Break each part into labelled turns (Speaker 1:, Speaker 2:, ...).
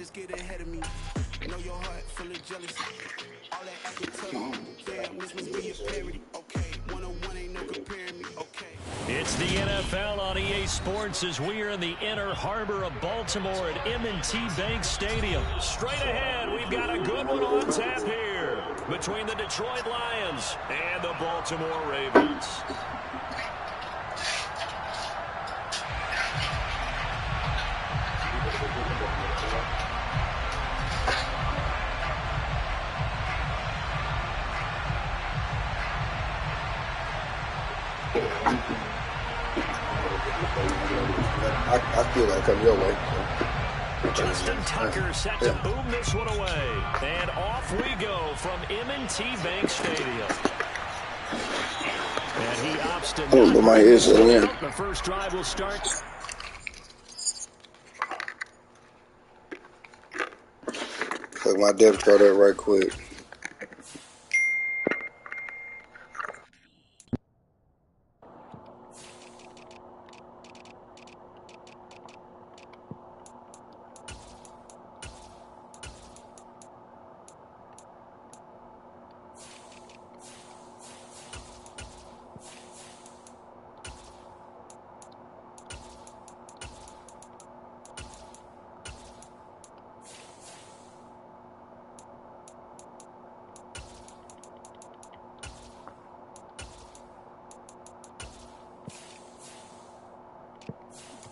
Speaker 1: jealous get ahead of me. Know your heart full of jealousy. All that acting tough. Damn, this must be a parody. Okay, 101 ain't no comparing me. Okay.
Speaker 2: It's the NFL on EA Sports as we are in the inner harbor of Baltimore at M&T Bank Stadium. Straight ahead, we've got a good one on tap here between the Detroit Lions and the Baltimore Ravens.
Speaker 3: I feel that coming your way.
Speaker 2: Justin Tucker set to boom this one away. And off we go from M&T Bank Stadium. And he opts to not
Speaker 3: my ears are in.
Speaker 2: The first drive will start.
Speaker 3: Click my debit card up right quick.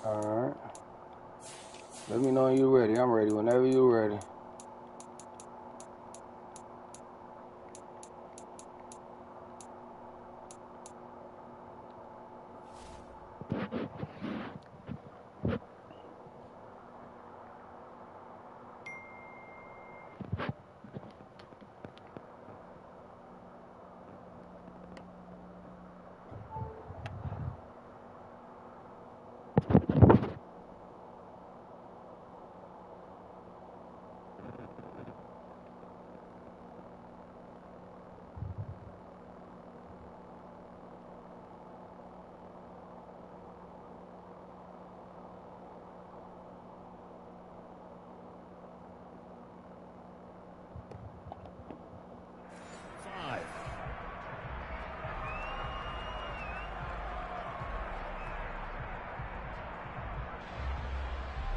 Speaker 3: Alright. Let me know when you're ready. I'm ready whenever you're ready.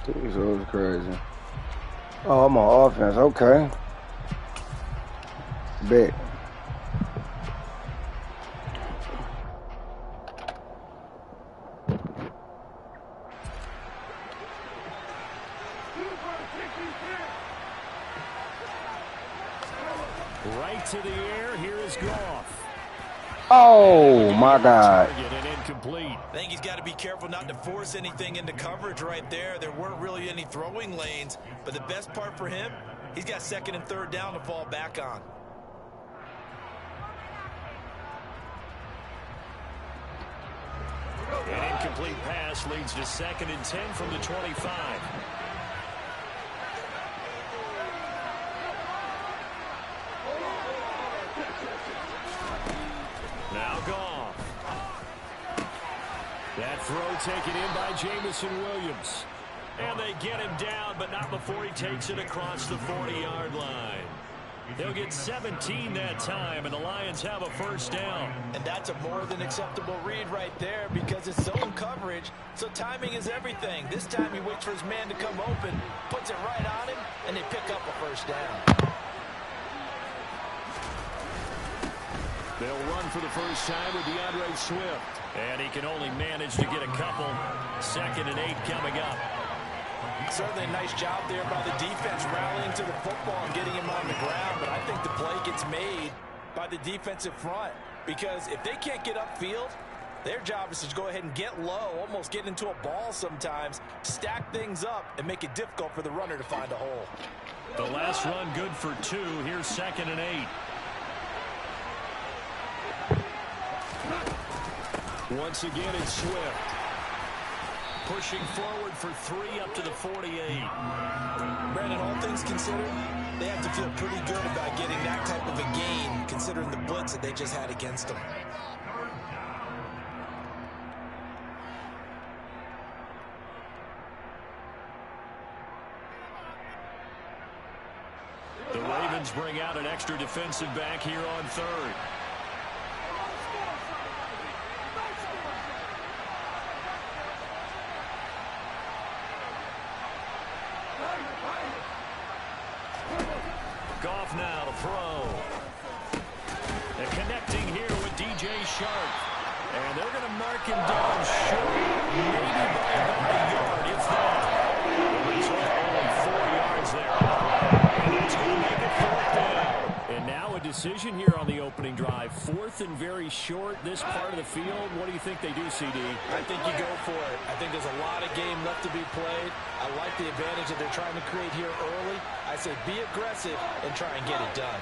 Speaker 3: This was crazy. Oh, I'm on offense. Okay. Bet.
Speaker 2: Right to the air. Here is Goff.
Speaker 3: Oh, my God.
Speaker 2: Incomplete.
Speaker 4: I think he's got to be careful not to force anything into coverage right there. There weren't really any throwing lanes, but the best part for him, he's got second and third down to fall back on.
Speaker 2: An incomplete pass leads to second and 10 from the 25. Now Goff. That throw taken in by Jamison Williams. And they get him down, but not before he takes it across the 40-yard line. They'll get 17 that time, and the Lions have a first down.
Speaker 4: And that's a more than acceptable read right there because it's zone coverage, so timing is everything. This time he waits for his man to come open, puts it right on him, and they pick up a first down.
Speaker 2: They'll run for the first time with DeAndre Swift. And he can only manage to get a couple. Second and 8 coming up.
Speaker 4: Certainly a nice job there by the defense rallying to the football and getting him on the ground. But I think the play gets made by the defensive front. Because if they can't get upfield, their job is to go ahead and get low, almost get into a ball sometimes, stack things up, and make it difficult for the runner to find a hole.
Speaker 2: The last run good for 2. Here's second and 8. Once again, it's Swift. Pushing forward for 3 up to the 48.
Speaker 4: Brandon, all things considered, they have to feel pretty good about getting that type of a gain, considering the blitz that they just had against them.
Speaker 2: The Ravens bring out an extra defensive back here on third. Goff now to throw. And connecting here with DJ Shark. And they're going to mark him down short. Maybe by about a yard, if that. Only 4 yards there. And that's going to make it 4th down. And now a decision here on the opening drive. 4th and very short, this part of the field. What do you think they do, CD?
Speaker 4: I think you go for it. I think there's a lot of game left to be played. I like the advantage that they're trying to create here early. I say be aggressive and try and get it done.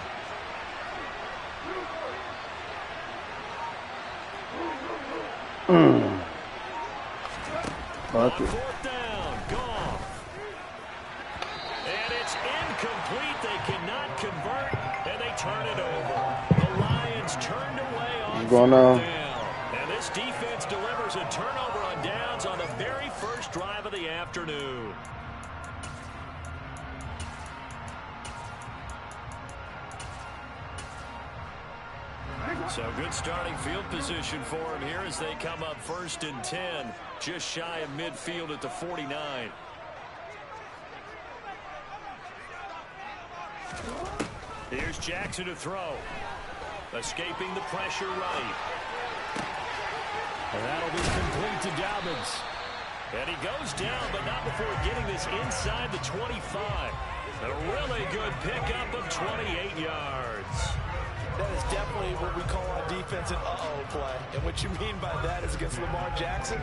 Speaker 3: Fuck it.
Speaker 2: 4th down, Goff. And it's incomplete. They cannot convert, and they turn it over. The Lions turned away on 4th down. And this defense delivers a turnover on downs on the very first drive of the afternoon. So good starting field position for him here as they come up 1st and 10, just shy of midfield at the 49. Here's Jackson to throw. Escaping the pressure right. And that'll be complete to Dobbins. And he goes down, but not before getting this inside the 25. A really good pickup of 28 yards.
Speaker 4: That is definitely what we call on defense an uh-oh play. And what you mean by that is against Lamar Jackson,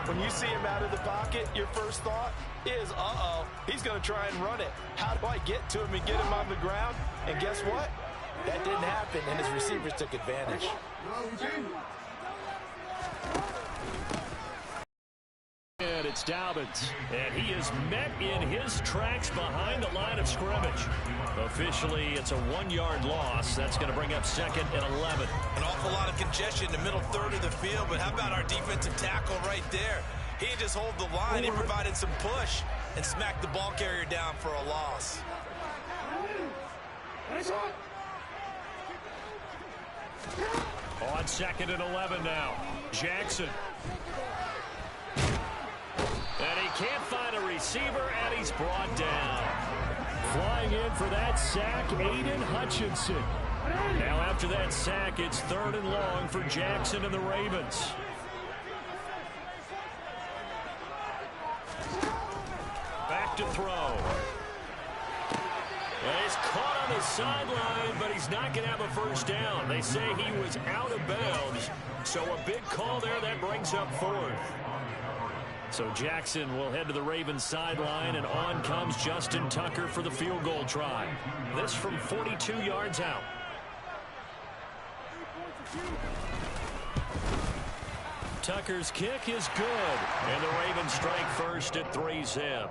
Speaker 4: when you see him out of the pocket, your first thought is, uh-oh, he's going to try and run it. How do I get to him and get him on the ground? And guess what? That didn't happen, and his receivers took advantage.
Speaker 2: And it's Dobbins, and he is met in his tracks behind the line of scrimmage. Officially, it's a 1-yard loss. That's going to bring up 2nd and 11.
Speaker 5: An awful lot of congestion in the middle third of the field, but how about our defensive tackle right there? He didn't just hold the line. He provided some push and smacked the ball carrier down for a loss.
Speaker 2: On 2nd and 11 now. Jackson. And he can't find a receiver, and he's brought down. Flying in for that sack, Aiden Hutchinson. Now after that sack, it's 3rd and long for Jackson and the Ravens. Back to throw. And he's caught on the sideline, but he's not going to have a first down. They say he was out of bounds. So a big call there that brings up 4th. So Jackson will head to the Ravens sideline, and on comes Justin Tucker for the field goal try. This from 42 yards out. Tucker's kick is good, and the Ravens strike first at 3-zip.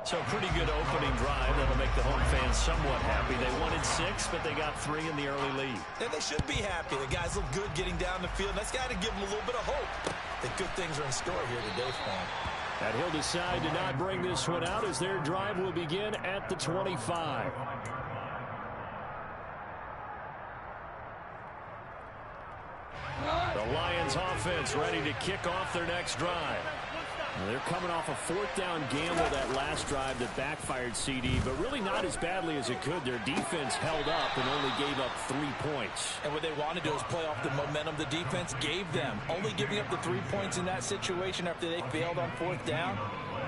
Speaker 2: So pretty good opening drive. That'll make the home fans somewhat happy. They wanted 6, but they got 3 in the early lead.
Speaker 4: And they should be happy. The guys look good getting down the field. That's got to give them a little bit of hope that good things are in store here today for them.
Speaker 2: And he'll decide to not bring this one out as their drive will begin at the 25. The Lions offense ready to kick off their next drive. They're coming off a 4th down gamble that last drive that backfired, CD, but really not as badly as it could. Their defense held up and only gave up 3 points.
Speaker 4: And what they want to do is play off the momentum the defense gave them. Only giving up the 3 points in that situation after they failed on 4th down.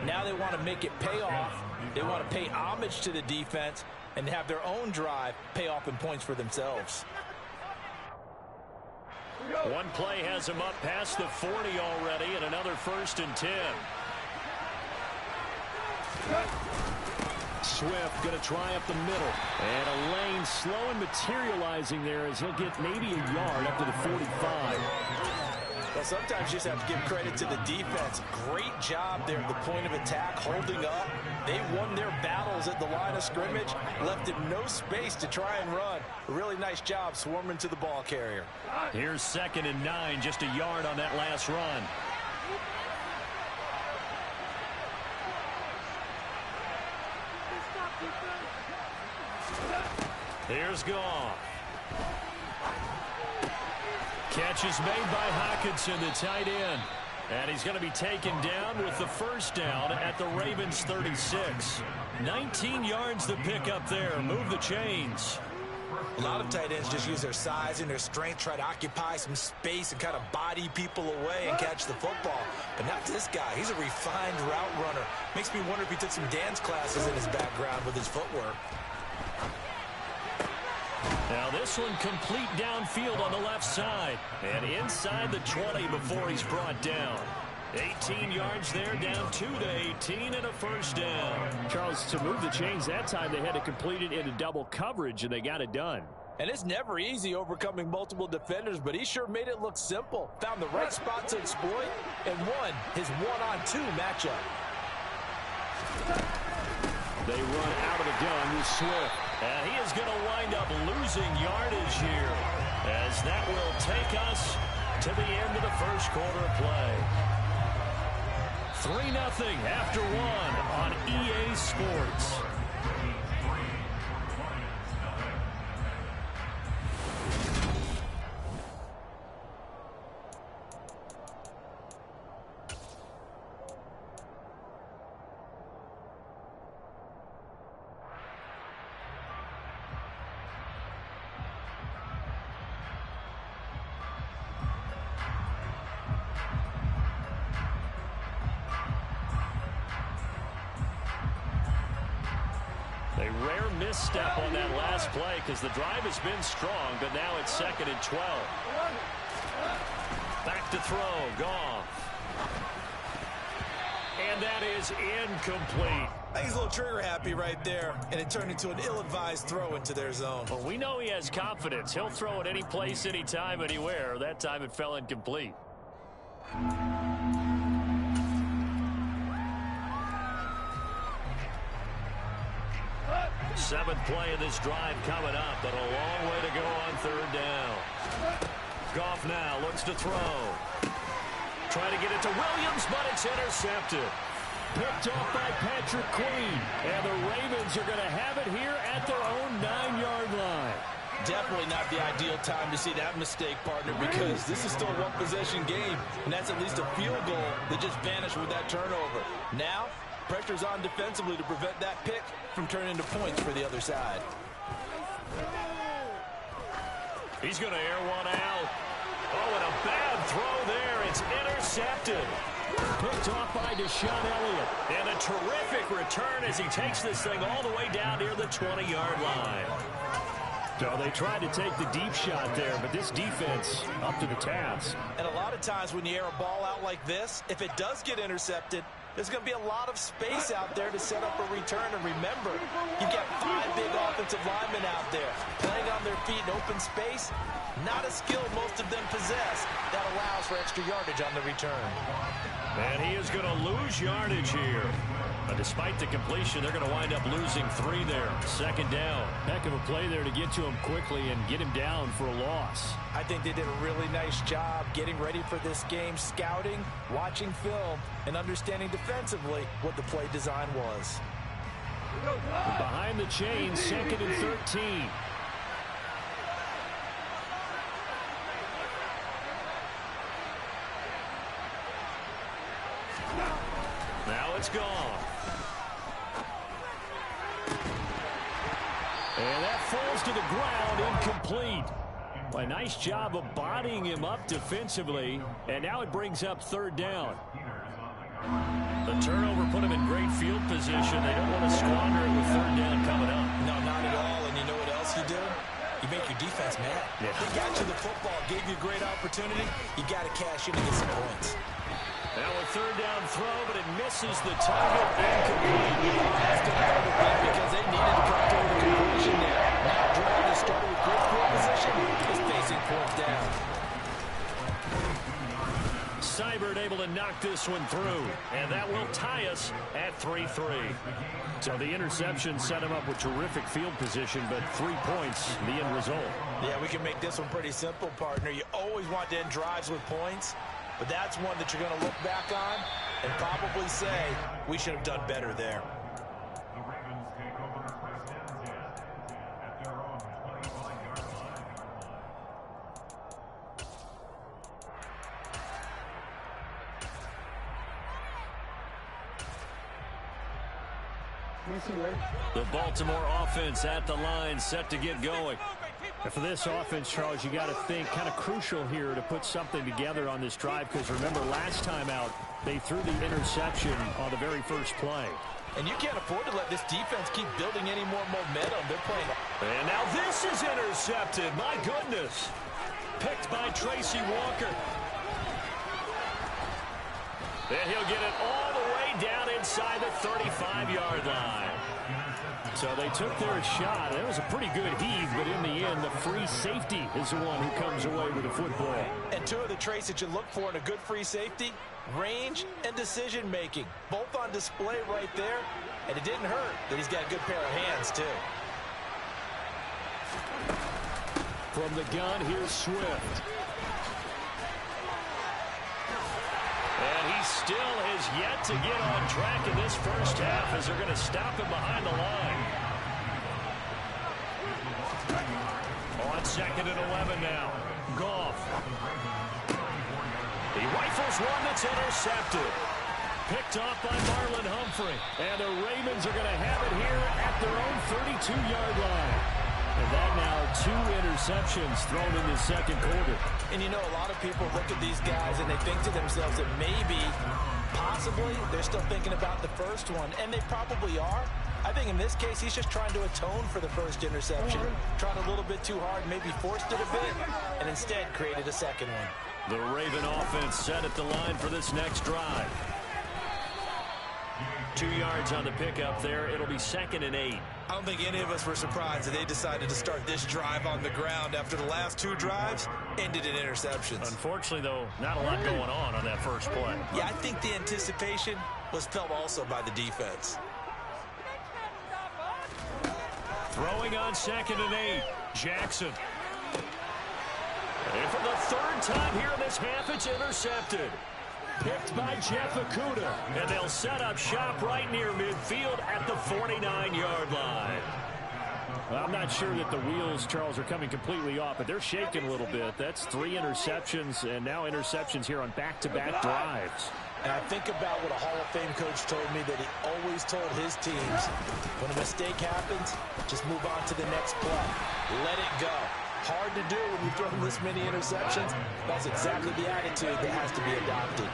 Speaker 4: Now they want to make it pay off. They want to pay homage to the defense and have their own drive pay off in points for themselves.
Speaker 2: One play has him up past the 40 already, and another 1st and 10. Swift going to try up the middle. And a lane slow and materializing there as he'll get maybe a yard up to the 45.
Speaker 4: Well, sometimes you just have to give credit to the defense. Great job there at the point of attack, holding up. They won their battles at the line of scrimmage, left him no space to try and run. A really nice job swarming to the ball carrier.
Speaker 2: Here's 2nd and 9, just a yard on that last run. Here's Goff. Catch is made by Hockenson, the tight end. And he's going to be taken down with the first down at the Ravens 36. 19 yards to pick up there. Move the chains.
Speaker 4: A lot of tight ends just use their size and their strength, try to occupy some space and kind of body people away and catch the football. But not this guy. He's a refined route runner. Makes me wonder if he took some dance classes in his background with his footwork.
Speaker 2: Now this one complete downfield on the left side. And inside the 20 before he's brought down. 18 yards there, down 2 to 18 and a first down.
Speaker 6: Charles, to move the chains that time, they had to complete it into double coverage, and they got it done.
Speaker 4: And it's never easy overcoming multiple defenders, but he sure made it look simple. Found the right spot to exploit and won his one-on-two matchup.
Speaker 2: They run out of the gun with Swift. And he is going to wind up losing yardage here, as that will take us to the end of the first quarter of play. 3-0 after 1 on EA Sports. A rare misstep on that last play because the drive has been strong, but now it's 2nd and 12. Back to throw, Goff. And that is incomplete.
Speaker 4: I think he's a little trigger happy right there, and it turned into an ill-advised throw into their zone.
Speaker 2: Well, we know he has confidence. He'll throw it any place, anytime, anywhere. That time it fell incomplete. 7th play of this drive coming up, but a long way to go on 3rd down. Goff now looks to throw. Trying to get it to Williams, but it's intercepted. Picked off by Patrick Queen. And the Ravens are going to have it here at their own 9-yard line.
Speaker 4: Definitely not the ideal time to see that mistake, partner, because this is still a one-possession game, and that's at least a field goal that just vanished with that turnover. Now, pressure's on defensively to prevent that pick from turning into points for the other side.
Speaker 2: He's going to air one out. Oh, and a bad throw there. It's intercepted. Picked off by Deshaun Elliott. And a terrific return as he takes this thing all the way down near the 20-yard line. So they tried to take the deep shot there, but this defense up to the task.
Speaker 4: And a lot of times when you air a ball out like this, if it does get intercepted, there's going to be a lot of space out there to set up a return. And remember, you've got 5 big offensive linemen out there playing on their feet in open space. Not a skill most of them possess that allows for extra yardage on the return.
Speaker 2: And he is going to lose yardage here. But despite the completion, they're going to wind up losing 3 there. 2nd down.
Speaker 6: Heck of a play there to get to him quickly and get him down for a loss.
Speaker 4: I think they did a really nice job getting ready for this game, scouting, watching film, and understanding defensively what the play design was.
Speaker 6: Behind the chains, 2nd and 13.
Speaker 2: Now it's gone. And that falls to the ground, incomplete. A nice job of bodying him up defensively, and now it brings up 3rd down. The turnover put him in great field position. They don't want to squander it with 3rd down coming up.
Speaker 4: No, not at all. And you know what else you do? You make your defense mad.
Speaker 2: Yeah.
Speaker 4: They got you the football, gave you a great opportunity. You got to cash in and get some points.
Speaker 2: Now a 3rd down throw, but it misses the target. Incomplete.
Speaker 4: That's going to hurt a bit because they needed to come through the conversion there. Now drive that started with good field position is facing 4th down.
Speaker 2: Seibert able to knock this one through, and that will tie us at 3-3.
Speaker 6: So the interception set him up with terrific field position, but 3 points, the end result.
Speaker 4: Yeah, we can make this one pretty simple, partner. You always want to end drives with points, but that's one that you're going to look back on and probably say, we should have done better there.
Speaker 7: The Ravens take over West End at their own
Speaker 2: The Baltimore offense at the line, set to get going.
Speaker 6: And for this offense, Charles, you got to think kind of crucial here to put something together on this drive, because remember last time out they threw the interception on the very first play.
Speaker 4: And you can't afford to let this defense keep building any more momentum. They're playing.
Speaker 2: And now this is intercepted. My goodness. Picked by Tracy Walker. And he'll get it all the way down inside the 35-yard line. So they took their shot. It was a pretty good heave, but in the end, the free safety is the one who comes away with the football.
Speaker 4: And two of the traits that you look for in a good free safety, range and decision-making, both on display right there. And it didn't hurt that he's got a good pair of hands, too.
Speaker 6: From the gun, here's Swift.
Speaker 2: And he still has yet to get on track in this first half as they're going to stop him behind the line. On 2nd and 11 now. Goff. He rifles one that's intercepted. Picked off by Marlon Humphrey. And the Ravens are going to have it here at their own 32-yard line. And that now 2 interceptions thrown in the second quarter.
Speaker 4: And you know, a lot of people look at these guys and they think to themselves that maybe, possibly, they're still thinking about the first one. And they probably are. I think in this case, he's just trying to atone for the first interception. Tried a little bit too hard, maybe forced it a bit, and instead created a second one.
Speaker 2: The Raven offense set at the line for this next drive. 2 yards on the pickup there. It'll be 2nd and 8.
Speaker 5: I don't think any of us were surprised that they decided to start this drive on the ground after the last 2 drives ended in interceptions.
Speaker 2: Unfortunately, though, not a lot going on that first play.
Speaker 5: Yeah, I think the anticipation was felt also by the defense.
Speaker 2: Throwing on 2nd and 8. Jackson. And for the 3rd time here in this half, it's intercepted. Picked by Jeff Okudah. And they'll set up shop right near midfield at the 49-yard line.
Speaker 6: Well, I'm not sure that the wheels, Charles, are coming completely off, but they're shaking a little bit. That's 3 interceptions, and now interceptions here on back-to-back drives.
Speaker 4: And I think about what a Hall of Fame coach told me, that he always told his teams, when a mistake happens, just move on to the next play. Let it go. Hard to do when you've thrown this many interceptions. That's exactly the attitude that has to be adopted.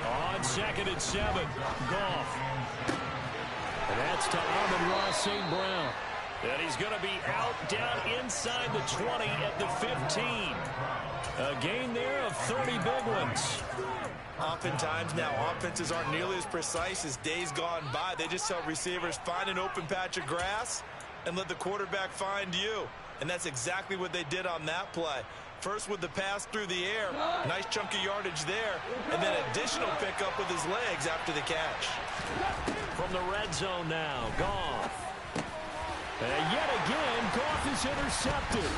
Speaker 2: On 2nd and 7, Goff.
Speaker 6: And that's to Amon-Ra St. Brown.
Speaker 2: And he's going to be out down inside the 20 at the 15. A gain there of 30 big ones.
Speaker 5: Oftentimes now, offenses aren't nearly as precise as days gone by. They just tell receivers, find an open patch of grass and let the quarterback find you. And that's exactly what they did on that play. First with the pass through the air, nice chunk of yardage there, and then additional pickup with his legs after the catch.
Speaker 2: From the red zone now, Goff.
Speaker 6: And yet again, Goff is intercepted.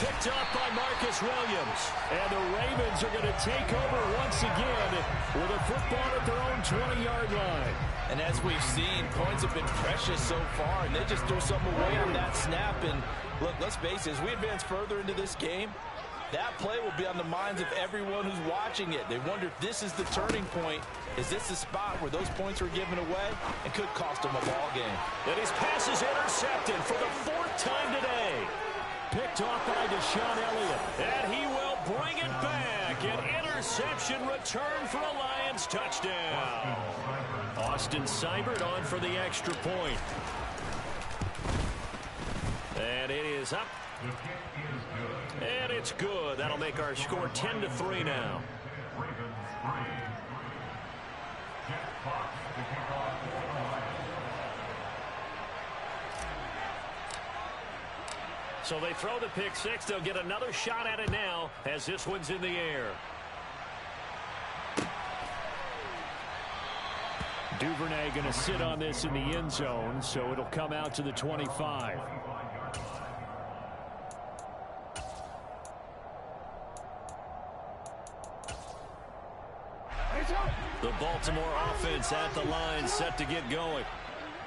Speaker 2: Picked up by Marcus Williams.
Speaker 6: And the Ravens are going to take over once again with a football at their own 20-yard line.
Speaker 4: And as we've seen, points have been precious so far, and they just threw some away on that snap. And look, let's face it, as we advance further into this game, that play will be on the minds of everyone who's watching it. They wonder if this is the turning point. Is this the spot where those points were given away and could cost them a ball game?
Speaker 2: And his pass is intercepted for the 4th time today.
Speaker 6: Picked off by Deshaun Elliott.
Speaker 2: And he will bring it back. An interception return for a Lions touchdown. Austin Seibert on for the extra point. And it is up. And it's good. That'll make our score 10-3 now. So they throw the pick six. They'll get another shot at it now as this one's in the air.
Speaker 6: Duvernay going to sit on this in the end zone, so it'll come out to the 25.
Speaker 2: The Baltimore offense at the line, set to get going.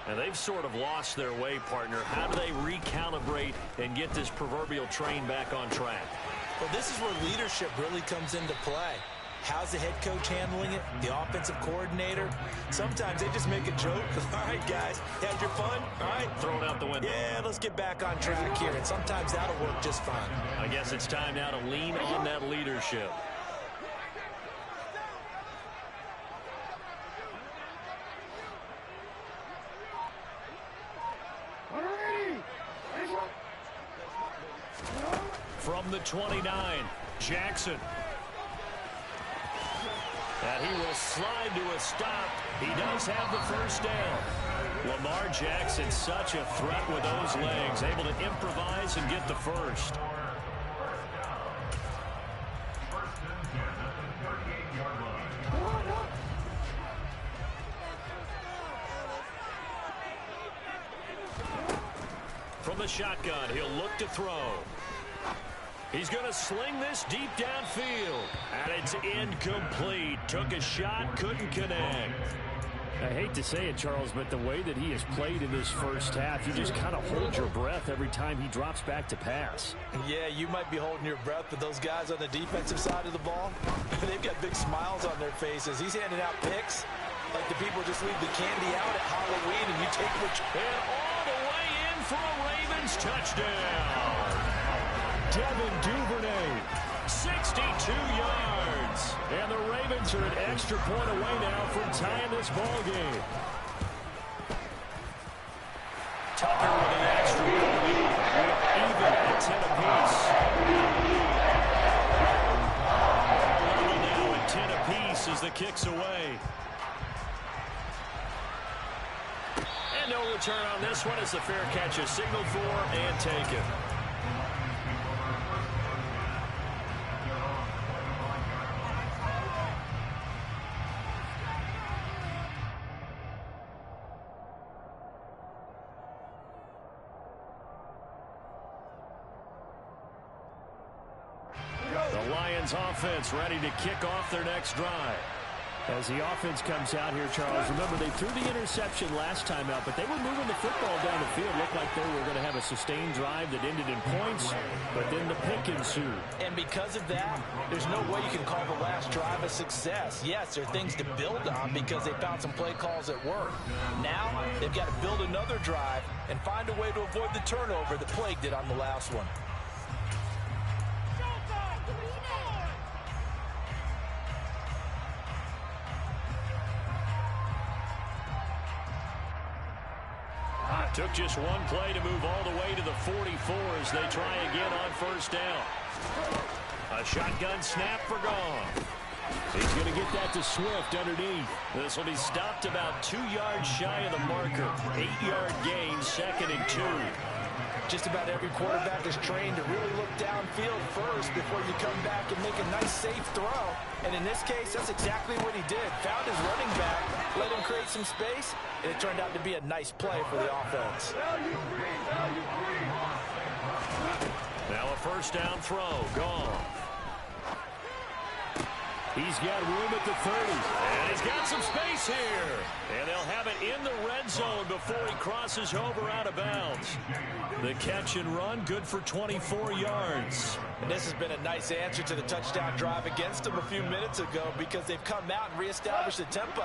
Speaker 2: And they've sort of lost their way, partner. How do they recalibrate and get this proverbial train back on track?
Speaker 4: Well, this is where leadership really comes into play. How's the head coach handling it? The offensive coordinator? Sometimes they just make a joke. All right, guys, had your fun? All right,
Speaker 2: Throw it out the window.
Speaker 4: yeah, let's get back on track here. And sometimes that'll work just fine.
Speaker 2: I guess it's time now to lean on that leadership. From the 29, Jackson. And he will slide to a stop. He does have the first down. Lamar Jackson, such a threat with those legs, able to improvise and get the first. From the shotgun, he'll look to throw. He's going to sling this deep downfield. And it's incomplete. Took a shot, couldn't connect.
Speaker 6: I hate to say it, Charles, but the way that he has played in this first half, you just kind of hold your breath every time he drops back to pass.
Speaker 4: Yeah, you might be holding your breath, but those guys on the defensive side of the ball, they've got big smiles on their faces. He's handing out picks like the people just leave the candy out at Halloween, and you take what you...
Speaker 2: And all the way in for a Ravens touchdown. Devin Duvernay, 62 yards.
Speaker 6: And the Ravens are an extra point away now from tying this ball game.
Speaker 2: Tucker with an extra point. Even at 10 apiece. Level now at 10 apiece as the kick's away. And no return on this one as the fair catch is signaled for and taken. Offense ready to kick off their next drive.
Speaker 6: As the offense comes out here, Charles, remember they threw the interception last time out, but they were moving the football down the field. Looked like they were going to have a sustained drive that ended in points, but then the pick ensued.
Speaker 4: And because of that, there's no way you can call the last drive a success. Yes, there are things to build on because they found some play calls that work. Now, they've got to build another drive and find a way to avoid the turnover that plagued it on the last one.
Speaker 2: Took just one play to move all the way to the 44 as they try again on first down. A shotgun snap for Gone. He's going to get that to Swift underneath. This will be stopped about 2 yards shy of the marker. 8-yard gain, 2nd and 2.
Speaker 4: Just about every quarterback is trained to really look downfield first before you come back and make a nice, safe throw. And in this case, that's exactly what he did. Found his running back, let him create some space, and it turned out to be a nice play for the offense.
Speaker 2: Now a first down throw. Gone.
Speaker 6: He's got room at the 30.
Speaker 2: And he's got some space here. And they'll have it in the red zone before he crosses over out of bounds. The catch and run, good for 24 yards.
Speaker 4: And this has been a nice answer to the touchdown drive against them a few minutes ago because they've come out and reestablished the tempo.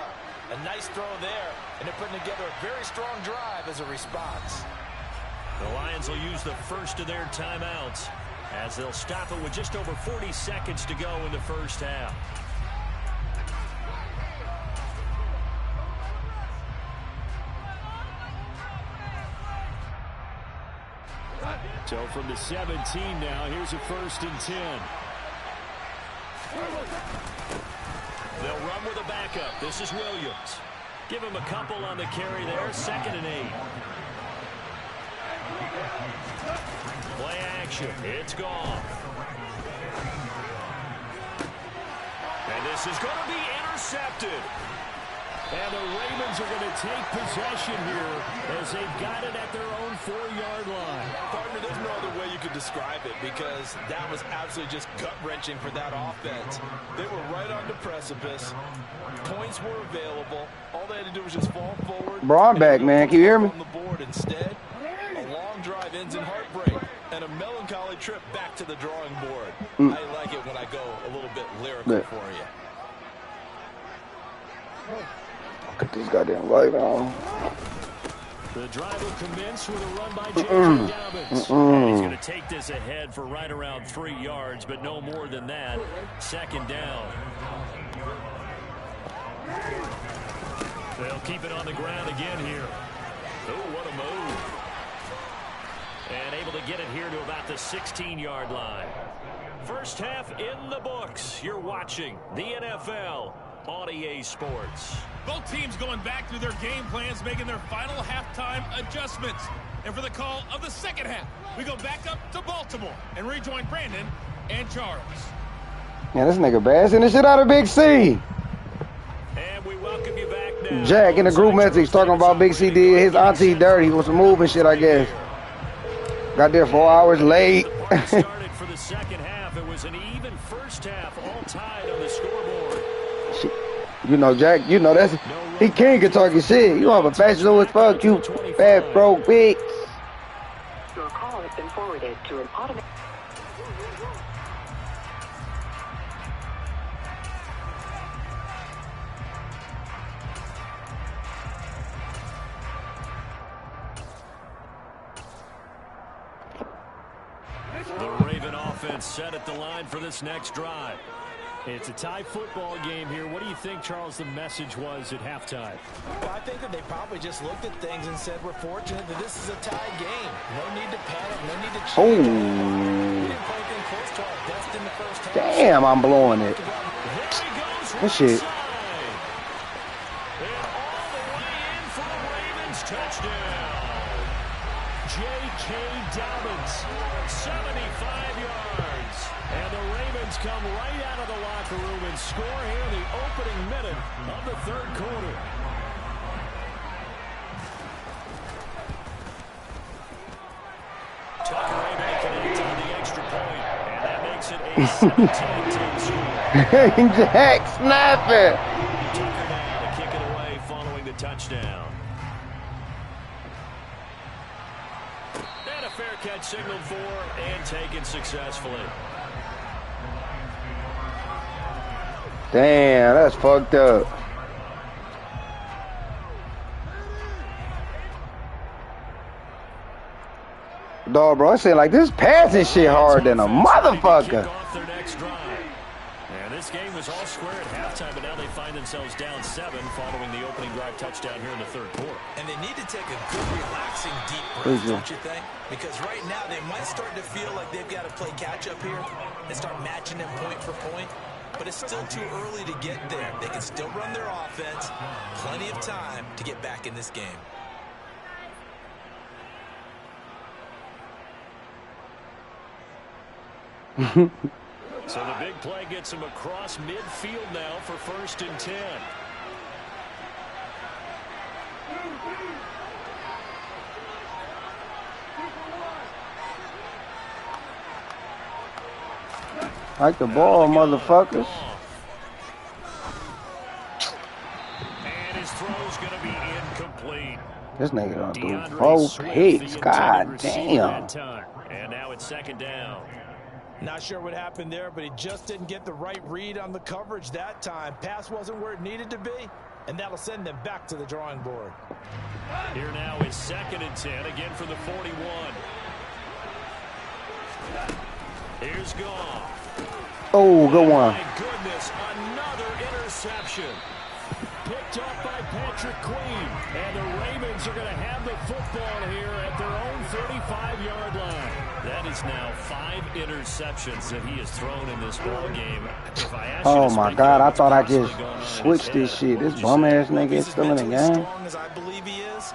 Speaker 4: A nice throw there, and they're putting together a very strong drive as a response.
Speaker 2: The Lions will use the first of their timeouts as they'll stop it with just over 40 seconds to go in the first half.
Speaker 6: So from the 17 now, here's a 1st and 10.
Speaker 2: They'll run with a backup. This is Williams. Give him a couple on the carry there. 2nd and 8. Play action. It's gone. And this is going to be intercepted.
Speaker 6: And the Ravens are going to take possession here as they've got it at their own 4-yard line.
Speaker 4: Partner, there's no other way you could describe it because that was absolutely just gut-wrenching for that offense. They were right on the precipice. Points were available. All they had to do was just fall forward.
Speaker 3: Bro, I'm back, man. Can you hear me?
Speaker 4: On the board instead, a long drive ends in heartbreak and a melancholy trip back to the drawing board. I like it when I go a little bit lyrical for you.
Speaker 3: Get this goddamn light on.
Speaker 6: The drive will commence with a run by J.J. Dobbins. And he's going to take this ahead for right around 3 yards, but no more than that. Second down. They'll keep it on the ground again here. Oh, what a move. And able to get it here to about the 16-yard line. First half in the books. You're watching the NFL on EA Sports.
Speaker 7: Both teams going back through their game plans, making their final halftime adjustments. And for the call of the second half, we go back up to Baltimore and rejoin Brandon and Charles.
Speaker 3: Yeah, this nigga bassing the shit out of Big C.
Speaker 2: And we welcome you back now.
Speaker 3: Jack in the group message talking about Big C did his auntie dirty with some moving shit, I guess. Got there 4 hours late.
Speaker 2: Started for the second half. It was an even first half, all tied on the scoreboard.
Speaker 3: You know, Jack, you know that's he king of talking shit. You are professional as fuck, you fat bro bitch.
Speaker 8: Your call has been forwarded to an automatic.
Speaker 2: The Raven offense set at the line for this next drive.
Speaker 6: It's a tie football game here. What do you think, Charles, the message was at halftime?
Speaker 4: Well, I think that they probably just looked at things and said, we're fortunate that this is a tie game. No need to panic, no need to change.
Speaker 3: Oh.
Speaker 4: We didn't play anything close to our best in the first half.
Speaker 3: Damn, I'm blowing it. This shit.
Speaker 2: And all the way in for the Ravens touchdown. J.K. Dobbins, 75 yards. And the Ravens come right out of the locker room and score here in the opening minute of the third quarter. Tucker able to connect on the extra point, and that makes it a 17-10 score.
Speaker 3: Jack snapping.
Speaker 2: Tucker now to kick it away following the touchdown. And a fair catch signaled for and taken successfully.
Speaker 3: Damn, that's fucked up. Dog, bro, I say like this passing shit hard than a motherfucker.
Speaker 2: And this game was all square at halftime, but now they find themselves down 7 following the opening drive touchdown here in the third quarter.
Speaker 4: And they need to take a good, relaxing, deep breath, don't you think? Because right now they might start to feel like they've got to play catch-up here and start matching them point for point. But it's still too early to get there. They can still run their offense. Plenty of time to get back in this game.
Speaker 2: So the big play gets him across midfield now for 1st and 10.
Speaker 3: Like the ball, motherfuckers.
Speaker 2: And his throw's going to be incomplete.
Speaker 3: This nigga done threw 4 picks. God damn.
Speaker 2: And now it's 2nd down.
Speaker 4: Not sure what happened there, but he just didn't get the right read on the coverage that time. Pass wasn't where it needed to be, and that'll send them back to the drawing board.
Speaker 2: Here now is 2nd and 10, again from the 41. Here's Goff.
Speaker 3: Oh, good one.
Speaker 2: My goodness, another interception. Picked up by Patrick Queen. And the Ravens are going to have the football here at their own 35-yard line. That is now 5 interceptions that he has thrown in this ball game.
Speaker 3: Oh my God, I thought I just switched this shit. This bum-ass nigga is still in the game.
Speaker 4: Strong as I believe he is,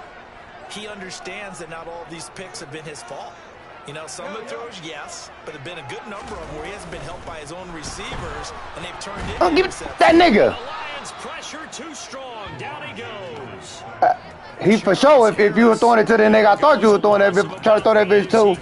Speaker 4: he understands that not all of these picks have been his fault. You know, some of the throws, yes, but there have been a good number of them where he hasn't been helped by his own receivers, and they've turned into
Speaker 3: Oh, give that nigga.
Speaker 2: The Lions pressure too strong. Down he goes.
Speaker 3: He for sure, if you were throwing it to the nigga, I thought you were throwing that bitch, trying to throw that bitch too.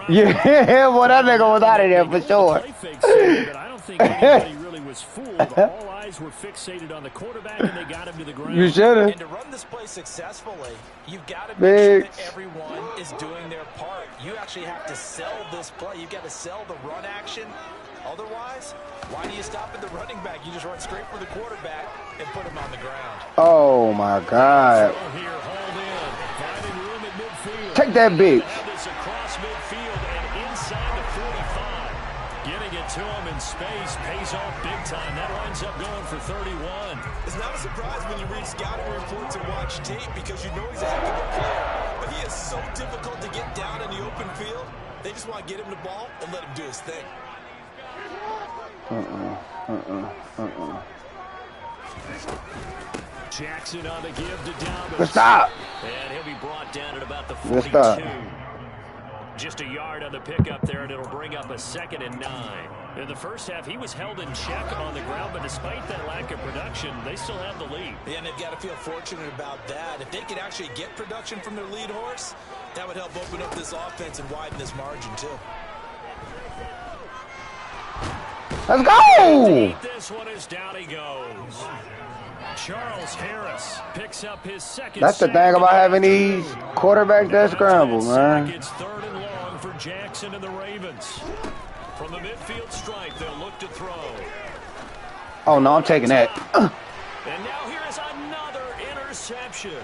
Speaker 3: Yeah, well, that nigga was out of there for sure.
Speaker 6: But I don't think anybody really was fooled. All eyes were fixated on the quarterback, and they got him to the ground.
Speaker 3: You should have.
Speaker 4: And to run this play successfully, you've got to make sure that everyone is doing their part. You actually have to sell this play. You've got to sell the run action Otherwise, why do you stop at the running back? You just run straight for the quarterback and put him on the ground.
Speaker 3: Oh, my God. Take that bitch.
Speaker 2: Across midfield and inside the 45. Getting it to him in space pays off big time. That winds up going for 31.
Speaker 5: It's not a surprise when you read scouting reports and watch tape because you know he's a heck of a player. But he is so difficult to get down in the open field. They just want to get him the ball and let him do his thing.
Speaker 2: Jackson on the give to Dobbins.
Speaker 3: Let's stop.
Speaker 2: And he'll be brought down at about the 42. Just a yard on the pickup there, and it'll bring up a 2nd and 9. In the first half, he was held in check on the ground, but despite that lack of production, they still have the lead.
Speaker 4: Yeah, and they've got to feel fortunate about that. If they could actually get production from their lead horse, that would help open up this offense and widen this margin, too.
Speaker 3: Let's go!
Speaker 2: This one is down he goes. Charles Harris picks up his 2nd.
Speaker 3: That's the thing about having these quarterbacks that scramble, man.
Speaker 2: It's 3rd and long for Jackson and the Ravens. From the midfield stripe, they'll look to throw.
Speaker 3: Oh, no, I'm taking that.
Speaker 2: And now here is another interception.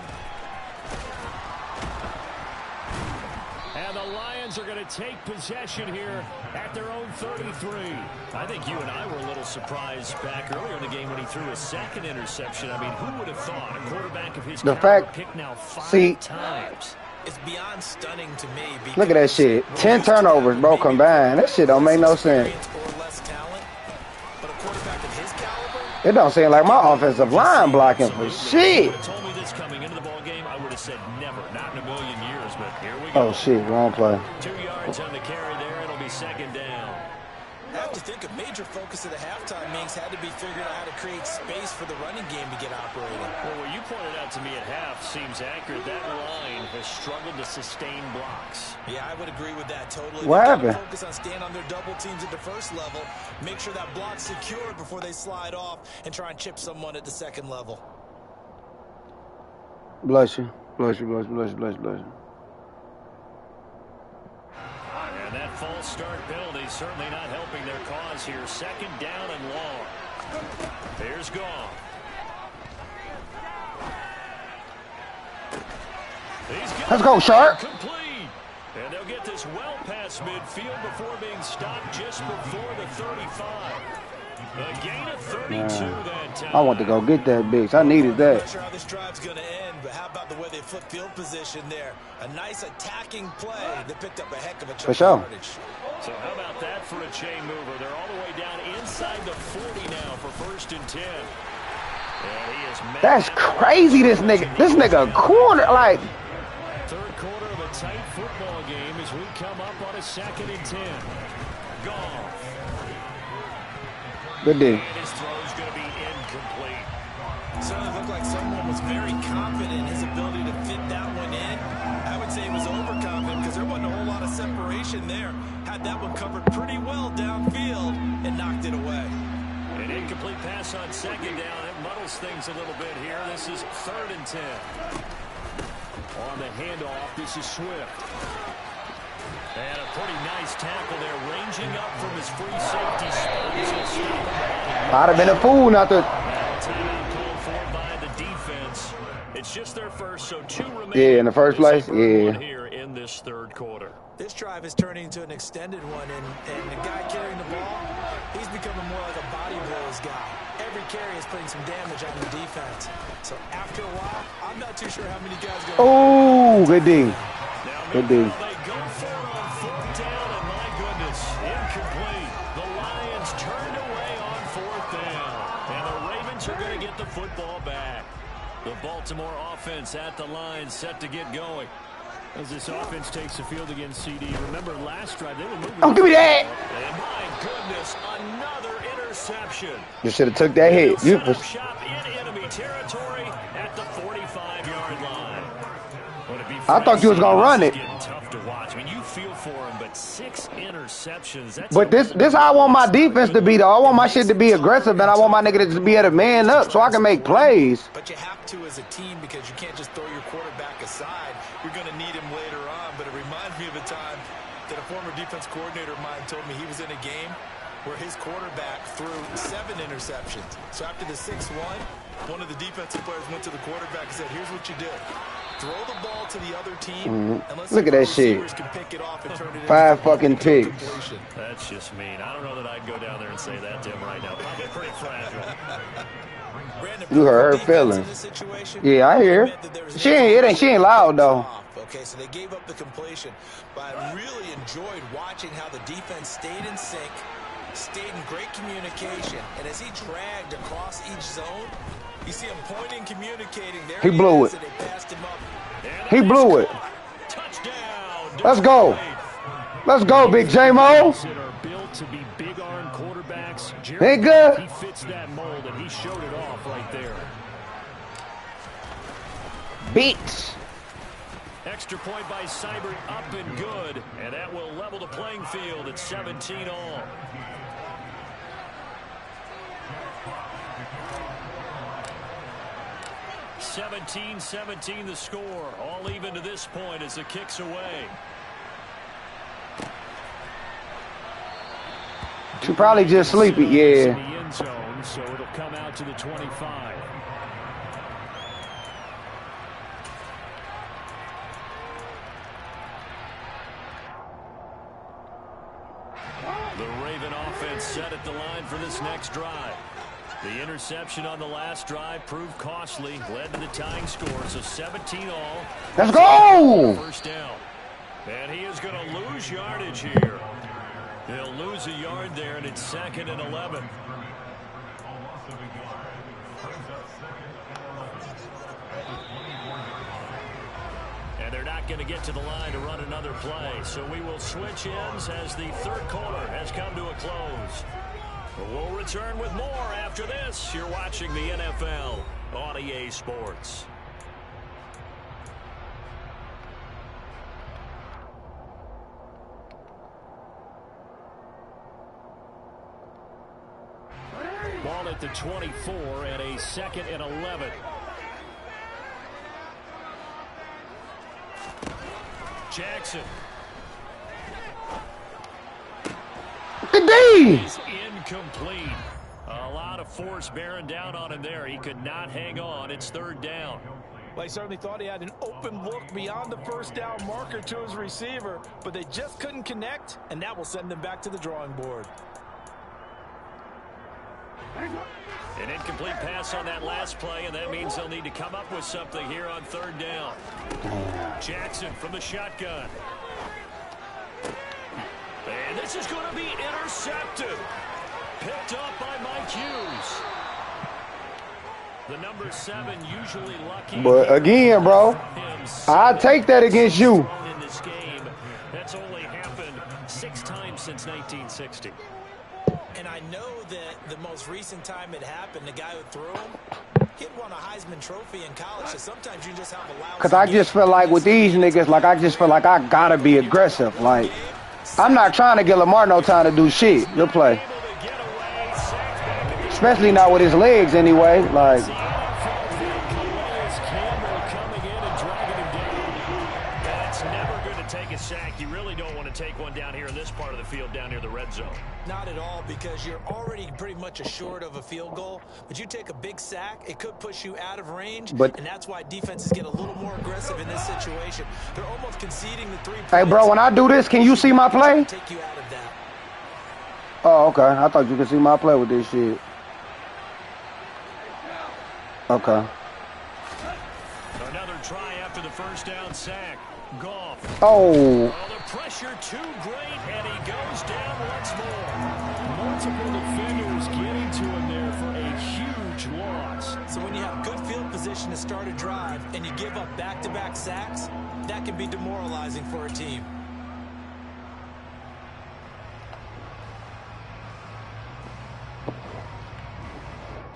Speaker 2: And the Lions are going to take possession here at their own 33. I think you and I were a little surprised back earlier in the game when he threw a 2nd interception. I mean, who would have thought a quarterback of his caliber picked now 5 times?
Speaker 4: It's beyond stunning to me.
Speaker 3: Look at that shit. 10 turnovers, bro, combined. That shit don't make no sense. It don't seem like my offensive line blocking for shit.
Speaker 2: Told me this coming into the ball game, I would have said never, not in a million years, but here we go.
Speaker 3: Oh shit, wrong play.
Speaker 2: 2 yards on the carry there, it'll be 2nd down.
Speaker 4: I have to think a major focus of the halftime meetings had to be figuring out how to create space for the running game to get operating.
Speaker 2: Well, what you pointed out to me at half seems accurate. That line has struggled to sustain blocks.
Speaker 4: Yeah, I would agree with that totally.
Speaker 3: What happened?
Speaker 4: Focus on staying on their double teams at the first level. Make sure that block's secured before they slide off and try and chip someone at the 2nd level.
Speaker 3: Bless you. Bless you, bless you, bless you, bless you, bless you.
Speaker 2: And that false start penalty certainly not helping their cause here. 2nd down and long. Here's Goff.
Speaker 3: Let's go, Sharp.
Speaker 2: Complete. And they'll get this well past midfield before being stopped just before the 35. A gain of 32 that time.
Speaker 3: I want to go get that bitch. I needed that.
Speaker 4: I'm not sure how this drive's going to end, but how about the way they flip field position there? A nice attacking play that picked up a heck of a chunk of yardage.
Speaker 2: So how about that for a chain mover? They're all the way down inside the 40 now for 1st and 10.
Speaker 3: That's crazy, this nigga corner, like.
Speaker 2: 3rd quarter of a tight football game as we come up on a 2nd and 10. Goff.
Speaker 3: Good D.
Speaker 2: And his throw's going to be incomplete.
Speaker 4: Certainly looked like someone was very confident in his ability to fit that one in. I would say he was overconfident because there wasn't a whole lot of separation there. Had that one covered pretty well downfield and knocked it away.
Speaker 2: An incomplete pass on 2nd down. It muddles things a little bit here. This is 3rd and 10. On the handoff, this is Swift. And a pretty nice tackle there, ranging up from his free safety spot.
Speaker 3: I'd have been a fool not to.
Speaker 2: Timeout called for by the defense. It's just their first, so 2 remaining.
Speaker 3: Yeah, in the first place. Yeah.
Speaker 2: Here in this 3rd quarter.
Speaker 4: This drive is turning into an extended one, and the guy carrying the ball, he's becoming more like a body blows guy. Every carry is putting some damage on the defense. So after a while, I'm not too sure how many guys go.
Speaker 3: Oh, good D. Good D.
Speaker 2: They go for it on 4th down, and my goodness, incomplete. The Lions turned away on 4th down, and the Ravens are going to get the football back. The Baltimore offense at the line, set to get going. As this offense takes the field against CD. Remember last drive, they were moving.
Speaker 3: Oh, give me that.
Speaker 2: And my goodness, another interception.
Speaker 3: You should have took that hit. You
Speaker 2: Shot in enemy territory at the 45-yard line.
Speaker 3: I thought you was gonna run it.
Speaker 2: Tough to watch. I mean, you feel for him, but 6 interceptions. That's
Speaker 3: but this how I want my defense to be, though. I want my shit to be aggressive, and I want my nigga to be able to man up so I can make plays.
Speaker 4: But you have to as a team because you can't just throw your quarterback aside. You're going to need him later on. But it reminds me of a time that a former defense coordinator of mine told me he was in a game,
Speaker 5: where his quarterback threw 7 interceptions. So after the 6-1, one of the defensive players went to the quarterback and said, here's what you do. Throw the ball to the other team, and let's
Speaker 3: look at that shit.
Speaker 5: Can pick it off and turn it
Speaker 3: 5 fucking picks.
Speaker 6: That's just mean. I don't know that I'd go down there and say that to him right now. Probably pretty fragile.
Speaker 3: You hurt her feelings. Yeah, I hear. She ain't loud though.
Speaker 4: Okay, so they gave up the completion, but I really enjoyed watching how the defense stayed in sync, stayed in great communication, and as he dragged across each zone, you see him pointing, communicating. There
Speaker 3: he blew it. He blew it. Let's go. Let's go, Big J-Mo.
Speaker 6: To be big arm quarterbacks.
Speaker 3: Ain't good.
Speaker 6: He fits that mold, and he showed it off right there.
Speaker 3: Beats.
Speaker 6: Extra point by Seibert, up and good, and that will level the playing field at 17 all. (17-17) the score, all even to this point as the kick's away.
Speaker 3: She probably just sleepy, yeah.
Speaker 6: In the end zone, so it'll come out to the 25. The Raven offense set at the line for this next drive. The interception on the last drive proved costly, led to the tying score, so 17 all.
Speaker 3: Let's go!
Speaker 6: First down. And he is going to lose yardage here. He'll lose a yard there, and it's 2nd and 11. And they're not going to get to the line to run another play, so we will switch ends as the third quarter has come to a close. We'll return with more after this. You're watching the NFL on EA Sports. Ball at the 24 and a 2nd and 11. Jackson.
Speaker 3: The D.
Speaker 6: Is incomplete. A lot of force bearing down on him there. He could not hang on. It's 3rd down.
Speaker 5: Well, he certainly thought he had an open look beyond the first down marker to his receiver, but they just couldn't connect, and that will send them back to the drawing board.
Speaker 6: An incomplete pass on that last play, and that means they'll need to come up with something here on 3rd down. Jackson from the shotgun. And this is going to be intercepted. Picked up by Mike Hughes. The number 7 usually lucky.
Speaker 3: But again, bro, I'll take that against you.
Speaker 6: In this game, that's only happened 6 times since 1960.
Speaker 4: And I know that the most recent time it happened, the guy who threw him, he'd won a Heisman Trophy in college, so sometimes you just have a lousy
Speaker 3: Because I just feel like with these niggas, like I just feel like I gotta be aggressive. Like, I'm not trying to give Lamar no time to do shit. He'll play. Especially not with his legs anyway. Like,
Speaker 6: sack. You really don't want to take one down here in this part of the field down near the red zone.
Speaker 4: Not at all, because you're already pretty much assured of a field goal. But you take a big sack, it could push you out of range, and that's why defenses get a little more aggressive in this situation. They're almost conceding the 3 points.
Speaker 3: Hey, bro, when I do this, can you see my play?
Speaker 4: Take you out of that.
Speaker 3: Oh, okay. I thought you could see my play with this shit. Okay.
Speaker 6: Another try after the first down sack. Goff.
Speaker 3: Oh.
Speaker 6: The pressure too great, and he goes down once more. Multiple defenders getting to him there for a huge loss.
Speaker 4: So when you have good field position to start a drive and you give up back-to-back sacks, that can be demoralizing for a team.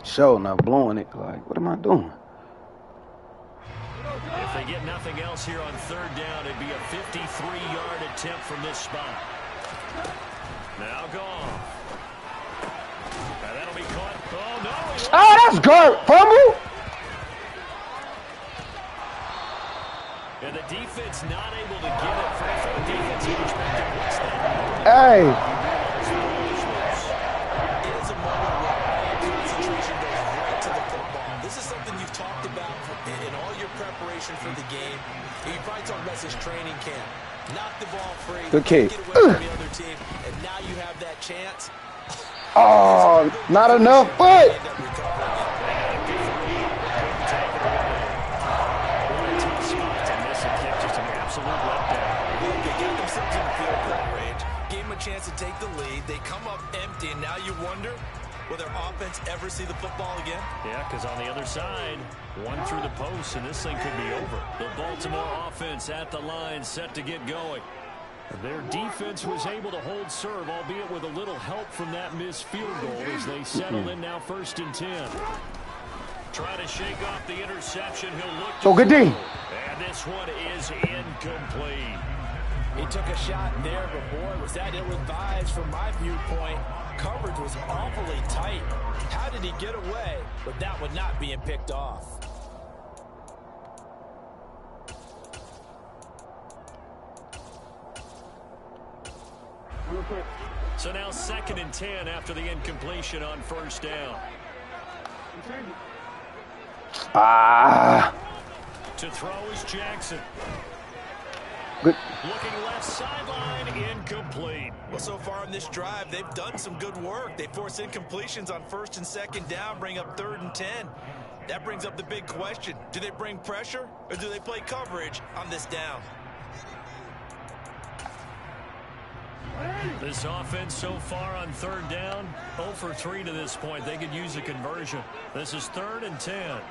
Speaker 3: Show not blowing it. Like, what am I doing?
Speaker 6: If they get nothing else here on third down, it'd be a 53-yard attempt from this spot. Now gone. Now that'll be caught. Oh, no.
Speaker 3: Oh, that's good. Fumble.
Speaker 6: And the defense not able to get it from a defensive perspective.
Speaker 3: Hey.
Speaker 4: probably talking about his training camp. Knock the ball free.
Speaker 3: Good kick.
Speaker 4: Get away from the other team, and now you have that chance.
Speaker 3: Oh, not enough, but.
Speaker 4: Chance to take the lead. They come up empty, and now you wonder, will their offense ever see the football again?
Speaker 2: Yeah, because on the other side, one through the post, and this thing could be over. The Baltimore offense at the line, set to get going. Their defense was able to hold serve, albeit with a little help from that missed field goal as they settle in now 1st and 10. Try to shake off the interception. He'll look to
Speaker 3: good D.
Speaker 2: And this one is incomplete.
Speaker 4: He took a shot there, but boy, was that ill-advised from my viewpoint. Coverage was awfully tight. How did he get away with that one not being picked off?
Speaker 2: So now 2nd and 10 after the incompletion on 1st down. To throw is Jackson.
Speaker 3: Good.
Speaker 2: Looking left sideline, incomplete.
Speaker 4: Well, so far in this drive, they've done some good work. They force incompletions on 1st and 2nd down, bring up 3rd and 10. That brings up the big question. Do they bring pressure, or do they play coverage on this down?
Speaker 2: This offense so far on 3rd down, 0 for 3 to this point. They could use a conversion. This is 3rd and 10.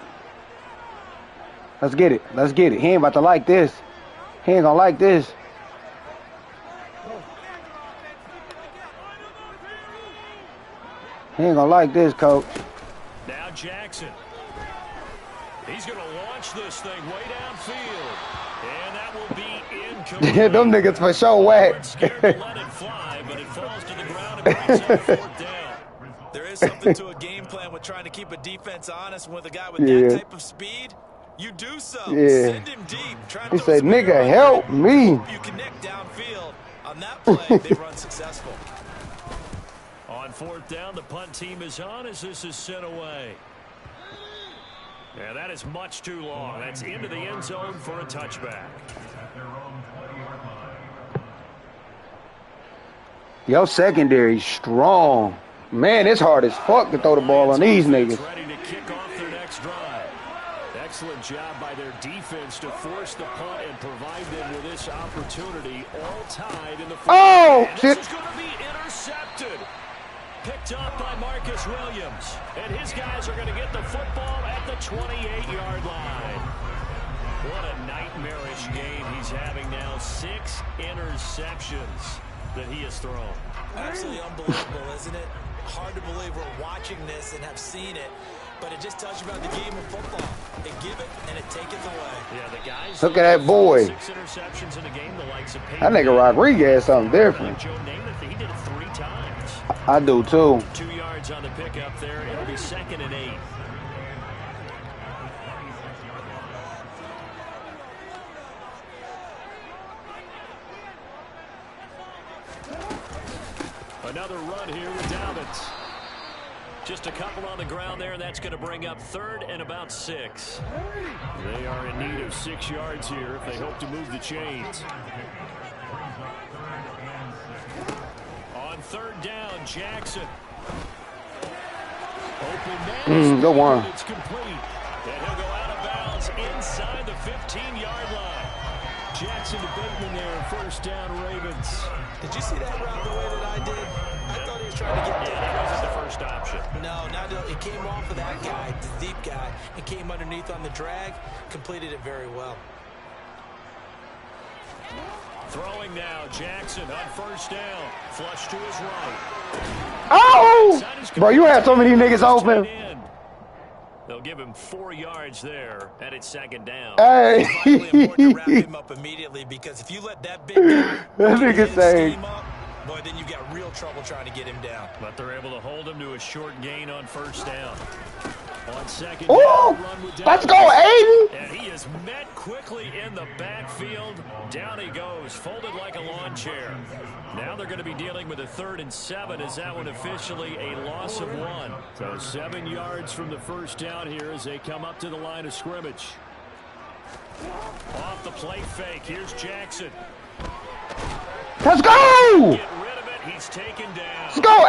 Speaker 3: Let's get it. Let's get it. He ain't about to like this. He ain't gonna like this. He ain't gonna like this, coach.
Speaker 2: Now Jackson. He's gonna launch this thing way downfield. And that will be incomplete.
Speaker 3: Them niggas for sure whack.
Speaker 2: Scared to let it fly, but it falls to the ground and brings up 4th down.
Speaker 4: There is something to a game plan with trying to keep a defense honest. With a guy with that type of speed, you do so. Send him deep.
Speaker 3: He said, nigga, help me.
Speaker 4: You connect downfield. On that play, they run successful.
Speaker 2: On 4th down, the punt team is on as this is sent away. Yeah, that is much too long. That's into the end zone for a touchback.
Speaker 3: Yo, secondary strong. Man, it's hard as fuck to throw the ball on these niggas.
Speaker 2: Ready to kick off their next drive. Excellent job by their defense to force the punt and provide them with this opportunity, all tied in the fourth.
Speaker 3: Oh, shit.
Speaker 2: This is going to be intercepted. Picked up by Marcus Williams. And his guys are going to get the football at the 28-yard line. What a nightmarish game he's having now. 6 interceptions that he has thrown.
Speaker 4: Absolutely unbelievable, isn't it? Hard to believe we're watching this and have seen it. But it just tells you about the game of football. They give it and it taketh away.
Speaker 2: Yeah, the guys.
Speaker 3: Look at that boy.
Speaker 2: 6 interceptions in a game. The likes of
Speaker 3: That nigga Rodriguez something different.
Speaker 2: Joe Namath, he did it 3 times.
Speaker 3: I do too.
Speaker 2: 2 yards on the pickup there. It'll be 2nd and 8. Another run here with Dalvin. Just a couple on the ground there, and that's going to bring up 3rd and about 6. They are in need of 6 yards here if they hope to move the chains. On 3rd down, Jackson. Open man.
Speaker 3: Go on.
Speaker 2: It's complete. And he'll go out of bounds inside the 15-yard line. Jackson to Bateman there, 1st down, Ravens.
Speaker 4: Did you see that route the way that I did? I thought he was trying to get down.
Speaker 2: That wasn't the first option.
Speaker 4: No, it came off of that guy, the deep guy, and came underneath on the drag, completed it very well.
Speaker 2: Throwing now, Jackson on 1st down. Flush to his right.
Speaker 3: Oh! Bro, you had so many niggas open.
Speaker 2: They'll give him 4 yards there, and it's 2nd down.
Speaker 3: Hey.
Speaker 4: It's vitally important to wrap him up immediately, because if you let that big guy
Speaker 3: that nigga say,
Speaker 4: boy, then you got real trouble trying to get him down.
Speaker 2: But they're able to hold him to a short gain on 1st down. On 2nd
Speaker 3: oh,
Speaker 2: down, run with
Speaker 3: let's go, Aiden.
Speaker 2: And he is met quickly in the backfield. Down he goes, folded like a lawn chair. Now they're going to be dealing with a 3rd and 7. Is that one officially a loss of 1? So 7 yards from the 1st down here as they come up to the line of scrimmage. Off the play fake. Here's Jackson.
Speaker 3: Let's go!
Speaker 2: Get rid of it. He's taken down.
Speaker 3: Let's go,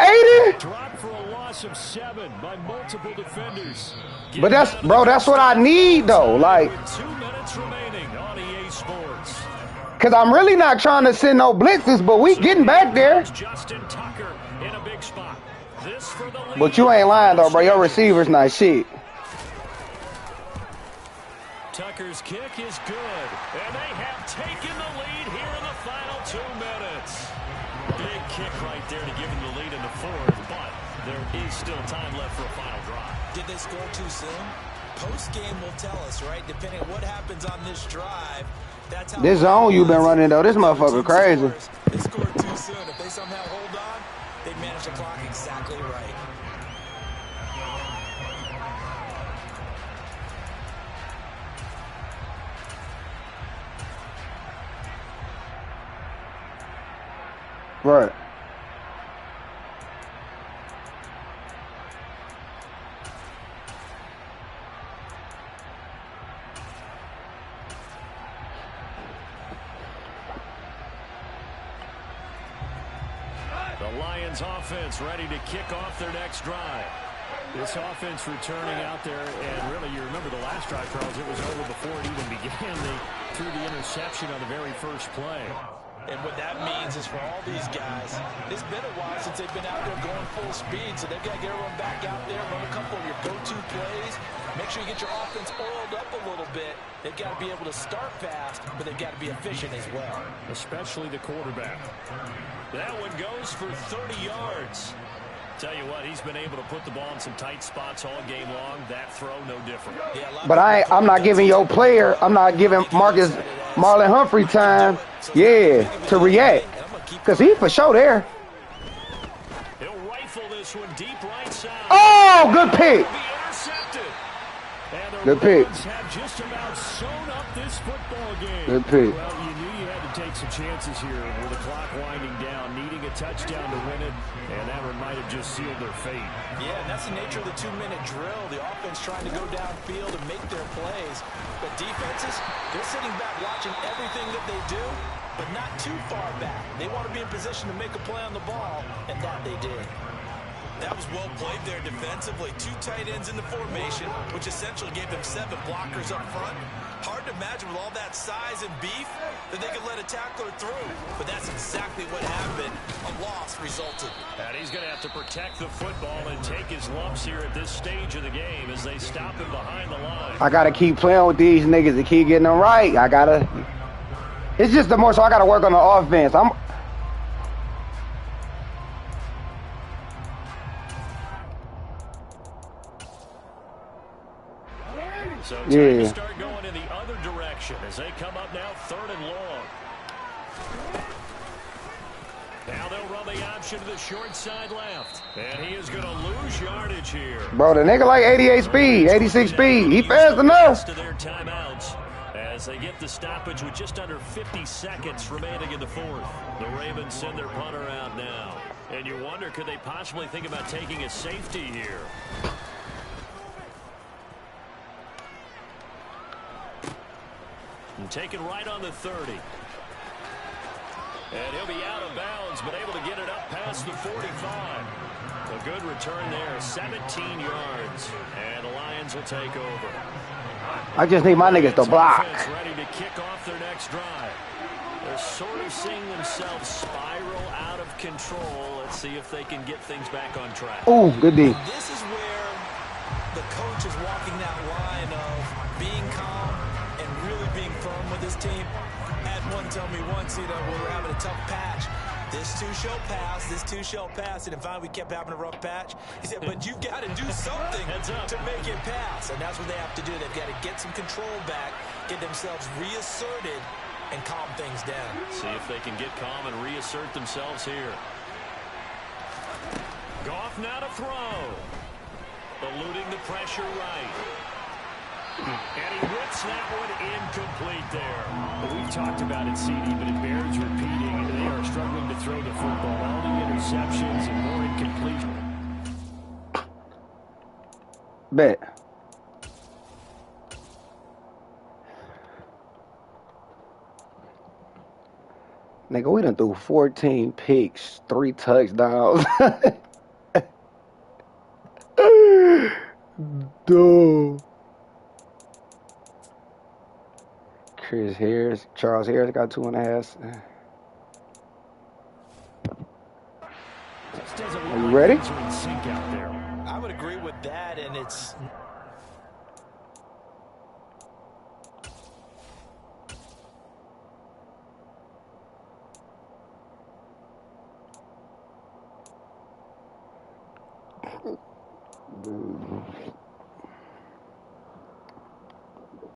Speaker 3: 80.
Speaker 6: Dropped for a loss of 7 by multiple defenders.
Speaker 3: But that's, bro, that's what I need, though. Like,
Speaker 2: 2 minutes remaining on EA Sports.
Speaker 3: because I'm really not trying to send no blitzes, but we getting back there.
Speaker 2: Justin Tucker in a big spot. This for the lead.
Speaker 3: But you ain't lying, though, bro. Your receiver's not shit.
Speaker 2: Tucker's kick is good, and they have taken the lead here in the final 2 minutes. Big kick right there to give them the lead in the fourth, but there is still time left for a final drive.
Speaker 4: Did they score too soon? Post-game will tell us, right? Depending on what happens on this drive, that's how...
Speaker 3: This zone you been running, though, this motherfucker crazy.
Speaker 4: They scored too soon. If they somehow hold on, they manage the clock exactly right.
Speaker 3: Right.
Speaker 2: The Lions offense ready to kick off their next drive.
Speaker 6: This offense returning out there, and really, you remember the last drive, Charles, it was over before it even began. They threw the interception on the very first play.
Speaker 4: And what that means is for all these guys, it's been a while since they've been out there going full speed, so they've got to get everyone back out there, run a couple of your go-to plays, make sure you get your offense oiled up a little bit. They've got to be able to start fast, but they've got to be efficient as well.
Speaker 6: Especially the quarterback.
Speaker 2: That one goes for 30 yards. Tell you what, he's been able to put the ball in some tight spots all game long. That throw, no different.
Speaker 3: But I'm not giving your player, I'm not giving Marlon Humphrey time, to react. Because he for sure there.
Speaker 2: He'll rifle this one deep right side.
Speaker 3: Oh, good pick. Good pick.
Speaker 6: Have just about sewn up this football game.
Speaker 3: Good pick.
Speaker 6: Well, you knew you had to take some chances here with the clock winding down, needing a touchdown to win it, and that one might have just sealed their fate.
Speaker 4: Yeah, and that's the nature of the 2-minute drill. The offense trying to go downfield and make their plays. But defenses, they're sitting back watching everything that they do, but not too far back. They want to be in position to make a play on the ball, and that they did. That was well played there defensively. 2 tight ends in the formation, which essentially gave them 7 blockers up front. Hard to imagine with all that size and beef that they could let a tackler through. But that's exactly what happened. A loss resulted.
Speaker 2: And he's going to have to protect the football and take his lumps here at this stage of the game as they stop him behind the line.
Speaker 3: I got to keep playing with these niggas to keep getting them right. It's just the more so I got to work on the offense.
Speaker 2: So time to start going in the other direction as they come up now 3rd and long. Now they'll run the option to the short side left. And he is going to lose yardage here.
Speaker 3: Bro, the nigga like 88 speed, 86 speed. He fast enough.
Speaker 2: To their timeouts as they get the stoppage with just under 50 seconds remaining in the fourth. The Ravens send their punter out now. And you wonder, could they possibly think about taking a safety here? And taken right on the 30. And he'll be out of bounds, but able to get it up past the 45. A good return there, 17 yards. And the Lions will take over.
Speaker 3: I just need my niggas to block.
Speaker 2: Ready to kick off their next drive. They're sort of seeing themselves spiral out of control. Let's see if they can get things back on track.
Speaker 3: Ooh, good D.
Speaker 4: This is where the coach is walking that line of being calm and really being firm with his team. Had one tell me once, when we were having a tough patch, this too shall pass, this too shall pass. And finally we kept having a rough patch. He said, but you've got to do something to make it pass. And that's what they have to do. They've got to get some control back, get themselves reasserted, and calm things down.
Speaker 2: See if they can get calm and reassert themselves here. Goff now to throw. Eluding the pressure right. And he whips that one incomplete there.
Speaker 6: Well, we've talked about it, CD, but it bears repeating. They are struggling to throw the football. All the interceptions and more incompletion.
Speaker 3: Bet. Nigga, we done threw 14 picks, 3 touchdowns. Dude. Charles Harris got 2.5. Are you ready?
Speaker 4: I would agree with that, and it's...